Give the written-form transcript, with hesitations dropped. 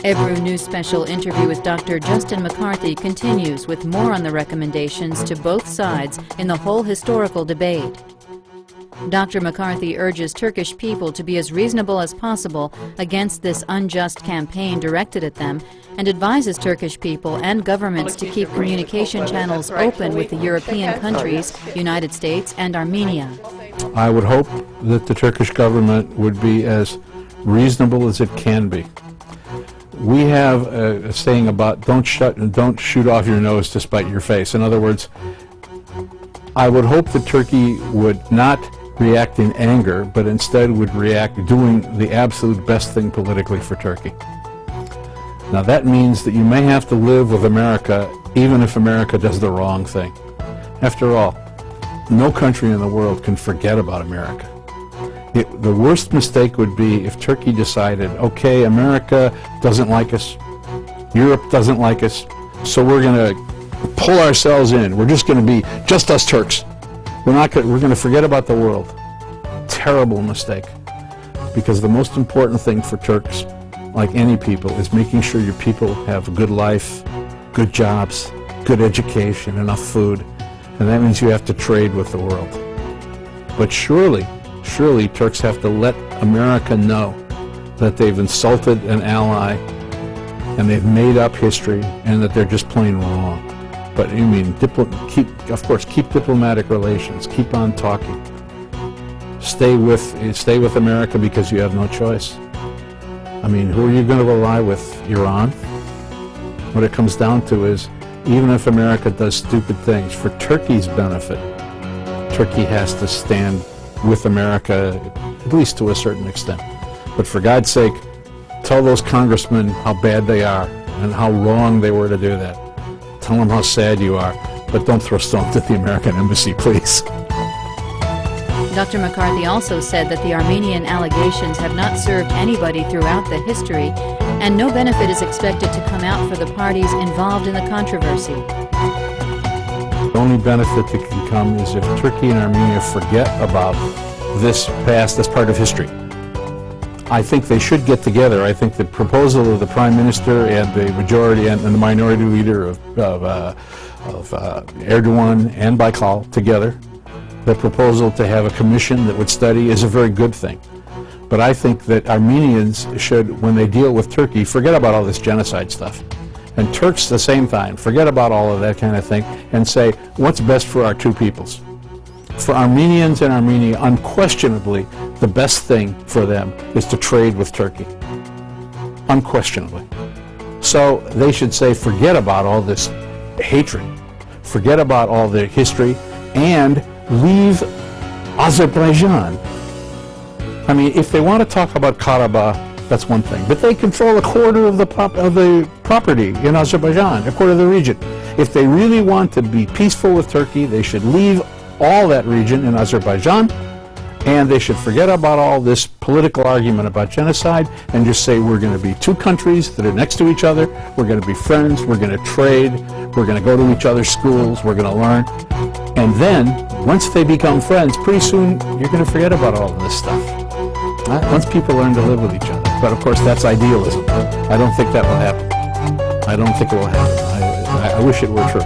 Ebru News Special interview with Dr. Justin McCarthy continues with more on the recommendations to both sides in the whole historical debate. Dr. McCarthy urges Turkish people to be as reasonable as possible against this unjust campaign directed at them, and advises Turkish people and governments to keep communication channels open with the European countries, United States, and Armenia. I would hope that the Turkish government would be as reasonable as it can be. We have a saying about don't shoot off your nose to spite your face. In other words, I would hope that Turkey would not react in anger, but instead would react doing the absolute best thing politically for Turkey. Now that means that you may have to live with America even if America does the wrong thing. After all, no country in the world can forget about America. The worst mistake would be if Turkey decided, okay, America doesn't like us, Europe doesn't like us, so we're going to pull ourselves in. We're just going to be just us Turks. We're going to forget about the world. Terrible mistake. Because the most important thing for Turks, like any people, is making sure your people have a good life, good jobs, good education, enough food, and that means you have to trade with the world. But surely Turks have to let America know that they've insulted an ally and they've made up history and that they're just plain wrong. But I mean, keep diplomatic relations, keep on talking. Stay with America because you have no choice. I mean, who are you going to ally with? Iran? What it comes down to is, even if America does stupid things, for Turkey's benefit, Turkey has to stand with America, at least to a certain extent. But for God's sake, tell those congressmen how bad they are and how wrong they were to do that. Tell them how sad you are, but don't throw stones at the American embassy, please. Dr. McCarthy also said that the Armenian allegations have not served anybody throughout the history, and no benefit is expected to come out for the parties involved in the controversy. The only benefit that can come is if Turkey and Armenia forget about this past, this part of history. I think they should get together. I think the proposal of the Prime Minister and the majority and the minority leader of Erdogan and Baykal together, the proposal to have a commission that would study, is a very good thing. But I think that Armenians should, when they deal with Turkey, forget about all this genocide stuff. And Turks, the same time, forget about all of that kind of thing and say, what's best for our two peoples? For Armenians in Armenia, unquestionably, the best thing for them is to trade with Turkey. Unquestionably. So they should say, forget about all this hatred, forget about all the history, and leave Azerbaijan. I mean, if they want to talk about Karabakh, that's one thing. But they control a quarter of the property in Azerbaijan, a quarter of the region. If they really want to be peaceful with Turkey, they should leave all that region in Azerbaijan, and they should forget about all this political argument about genocide and just say we're going to be two countries that are next to each other, we're going to be friends, we're going to trade, we're going to go to each other's schools, we're going to learn. And then, once they become friends, pretty soon you're going to forget about all of this stuff. Once people learn to live with each other. But of course, that's idealism. I don't think that will happen. I don't think it will happen. I wish it were true.